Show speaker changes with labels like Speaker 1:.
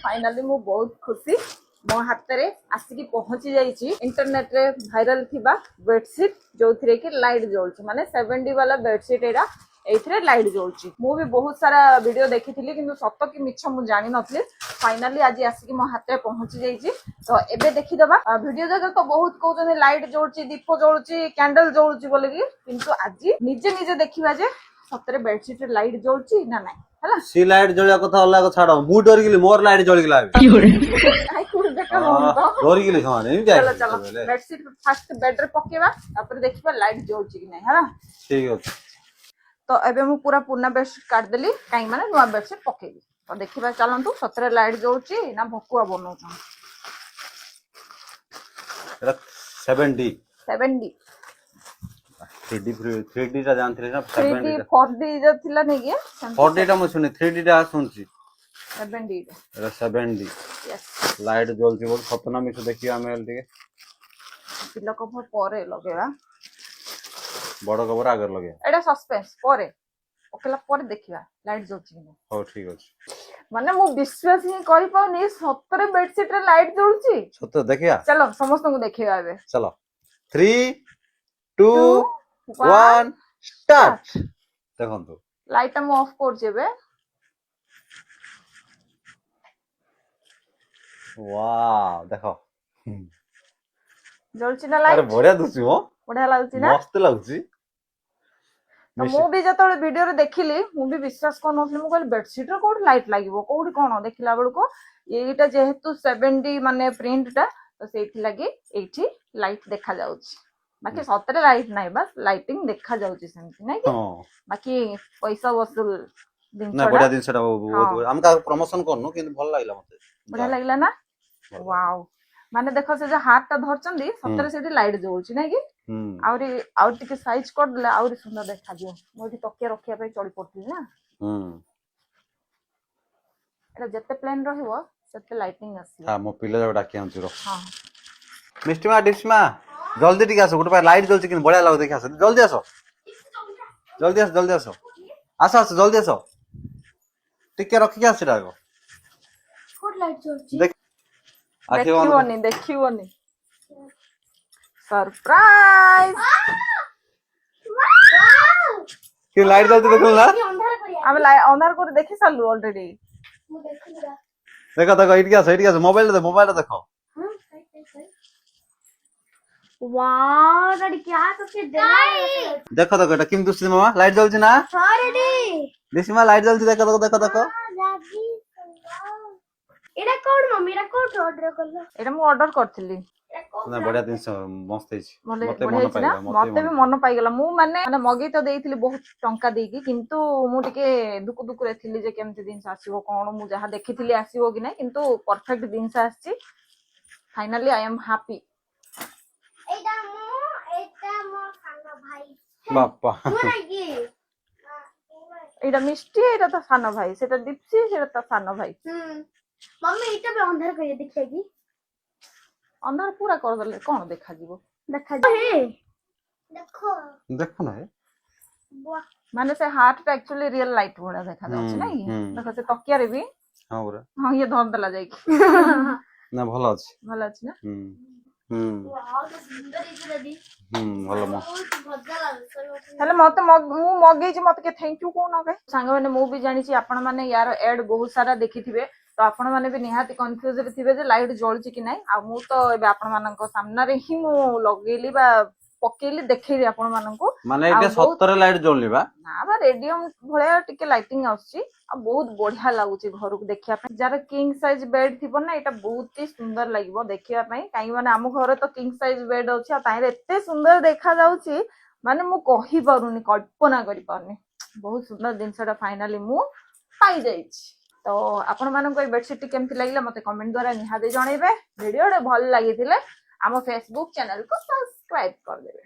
Speaker 1: Finally मु बहुत खुशी मो हाथ रे आसिकी पहुंची जाइए इंटरनेट रे भाइराल थिबा बेडशीट जो थी कि लाइट जलुची माने 70 वाला बेडशीट एरा एथरे लाइट जलुची मु भी बहुत सारा वीडियो देखी थी किंतु सत कि मिछ मु जानि नथली फाइनाली आज आसिकी मो हाथ रे पहुंची जाइए तो एबे देखि दबा वीडियो जगह तो बहुत कहउछन लाइट जलुची दीप जलुची कैंडल जलुची बोले कि किंतु आज निजे निजे देखिबा जे सतरे बेडशीट रे लाइट जलुची ना नाही हला
Speaker 2: सी लाइट जलिया कथा अलग छाड़ मु डर गेली मोर लाइट जल गेला
Speaker 1: आई कुल देखा
Speaker 2: डर गेली समान नहीं
Speaker 1: चलो
Speaker 2: जाय
Speaker 1: चलो बेडशीट फर्स्ट बेड रे पकेबा तापर देखिबा लाइट जलुची कि नाही हला
Speaker 2: ठीक अछि
Speaker 1: तो एबे मु पूरा पुना बेडशीट काट देली काई माने नुवा बेडशीट पकेबी तो देखिबा चलंतु सतरे लाइट जलुची ना भकुआ बनौछन
Speaker 2: एरा 7D
Speaker 1: 7D
Speaker 2: 3D टा जानथि ना
Speaker 1: 3D 4D जो थिला नै के
Speaker 2: 4D टा म सुने 3D टा सुनछि
Speaker 1: 7D
Speaker 2: एरा 7D
Speaker 1: यस
Speaker 2: लाइट जलछि बोल सपना मिछ देखि आमे टिके
Speaker 1: पिलो कवर परे लगेबा
Speaker 2: बड़ कवर आगर लगे
Speaker 1: एटा सस्पेंस परे ओकेला परे देखिबा लाइट जलछि कि
Speaker 2: हो ठीक अछि
Speaker 1: माने मु विश्वास ही करि पाउनी सतरे बेडशीट रे लाइट जलुची
Speaker 2: सत देखिया
Speaker 1: चलो समस्त को देखिबा एबे
Speaker 2: चलो 3 2
Speaker 1: 2
Speaker 2: 1 स्टार्ट देखंतु
Speaker 1: लाइट हम ऑफ कर जेबे
Speaker 2: वाह देखो
Speaker 1: जलछि ना
Speaker 2: अरे
Speaker 1: लाइट
Speaker 2: बढ़िया दुसी हो
Speaker 1: बढ़िया लागछि ना
Speaker 2: मस्त लागछि
Speaker 1: तो मु भी जतले वीडियो रे देखिली मु भी विश्वास कर नथली मु कहली बेडशीट रे कोड लाइट लागिवो कोडी कोन देखिला बेल को एटा जेहेतु 70 माने प्रिंट टा तो सेठी लागि एठी लाइट देखा जाउछि बाकी सतरे लाइट नाही बस लाइटिंग देखा जाउछि सेमति नै कि बाकी पैसा वसूल दिन
Speaker 2: ना बढ़िया दिन सेटा बहुत हमका प्रमोशन करनु किंतु भल लागला मते
Speaker 1: बढ़िया लागला ना वाओ माने देखो से जे हाथ ता धरचंदी सतरे सेठी लाइट जलुछि नै कि आउरी आउर टिके साइज कर देले आउरी सुंदर देखा दियो मोठी तकिया रखिया पे चली पड़ती ना एटा जत्ते प्लेन रहइबो सेते लाइटिंग आसी
Speaker 2: हां मो पिले जब डाकी आंछु रो
Speaker 1: हां
Speaker 2: मिस्टिमा डिस्मा जल्दी टिके आसो गोटे लाइट जलछि कि बढ़िया लाग देखि आसो जल्दी आसो जल्दी आसो आसो आसो जल्दी आसो टिके रखि के आसी रागो
Speaker 1: कोड लाइट जलछि
Speaker 2: देख
Speaker 1: देखिवोनी सरप्राइज
Speaker 2: कि लाइट जलछि देखल ना
Speaker 1: हम अंधार कर देखि सालु ऑलरेडी
Speaker 2: देखो देखो इट गया मोबाइल देखो
Speaker 1: वाओ रेडी क्या करके
Speaker 2: देखो देखो एटा किम दुसि मामा लाइट जलछि ना
Speaker 1: हां रेडी
Speaker 2: दिसिमा लाइट जलछि देखो
Speaker 1: एटा कोड मम्मी एटा कोड ऑर्डर करलो एटा मु ऑर्डर करथिली
Speaker 2: ना बढ़िया दिन मस्त है
Speaker 1: मते मन पाइला मते भी मन पाइगला मु माने मगे तो देइथिली बहुत टंका देकी किंतु मु टिके दुकु दुकु रे थिली जे केमते दिन आसीबो कोन मु जहा देखिथिली आसीबो कि नै किंतु परफेक्ट दिन आसी फाइनली आई एम हैप्पी एटा मो सानो भाई
Speaker 2: बापा
Speaker 1: एटा मिष्टी एटा तो सानो भाई सेटा दीप्सी सेटा तो सानो भाई
Speaker 3: मम्मी एटा भी अंधार करिए देखिएगी
Speaker 1: अंधार पूरा कर दले कोन देखा जीवो
Speaker 3: देखो
Speaker 2: देखो ना
Speaker 1: माने से हार्ट टा एक्चुअली रियल लाइट बड़ा देखा जाउछ नै देखो से तकिया रे भी
Speaker 2: हां पूरा
Speaker 1: हां ये धर दला जाई
Speaker 2: ना भलो अछि
Speaker 1: ना
Speaker 3: वाओ तो सुंदर है दादी
Speaker 2: भलो म
Speaker 3: बहुत मजा लागल
Speaker 1: हेले मते मु मगे जे मते के थैंक यू कोन आगे संग माने मु भी जानि छी आपण माने यार एड बहुत सारा देखिथिबे तो आपण माने भी निहाती कंफ्यूज रे थिबे जे लाइट जळछि कि नै आ मु तो एबे आपण मानन को सामना रे ही मु लगेली बा पकेली देखैली आपण मानन को
Speaker 2: माने एटा 70 लाइट जळली बा
Speaker 1: ना बा रेडियम भले टिके लाइटिंग आउछि आ बहुत बढ़िया लागुछि घर को देखिया पे जार किंग साइज बेड थिबो ना एटा बहुत ही सुंदर लागिवो देखिया पे काई माने हम घरे तो किंग साइज बेड अछि आ ताई रे एते सुंदर देखा जाउछि माने मु कहि पारुनी कल्पना करि पारुनी बहुत सुंदर दिनसटा फाइनली मु पाई जाइछि तो आपण मानन को बेडशीट केमति लागला मते कमेंट द्वारा निहादे जणैबे वीडियो रे भल लागिथिले आम फेसबुक चैनल को सब्सक्राइब कर देबे।